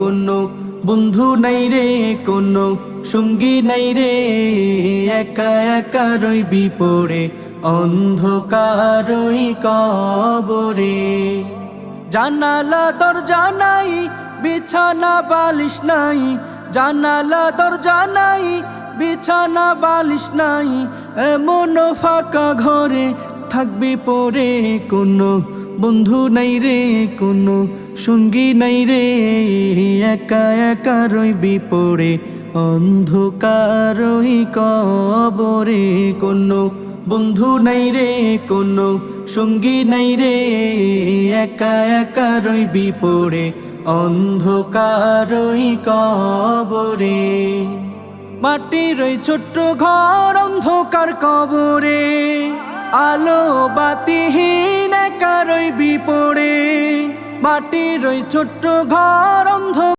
কোনো বন্ধু নাই রে, কোনো সঙ্গী নাই রে, একা একা রইবি পড়ে অন্ধকারই কবরে। জানালা দরজা নাই, বিছানা বালিশ নাই, জানালা দরজা নাই, বিছানা বালিশ নাই, এমন ফাঁকা ঘরে থাকবি পড়ে। কোনো বন্ধু নাই রে, কোনো সঙ্গী নাই রে, একা একা রইবি পড়ে অন্ধকারই কবরে। কোনো বন্ধু নাই রে, কোনো সঙ্গী নাই রে, একা একা রইবি পড়ে অন্ধকারই কবরে। মাটির ওই ছোট্ট ঘর অন্ধকার কবরে, আলো বাতিহীন একা রইবি পড়ে। মাটির ওই ছোট্ট ঘর অন্ধকার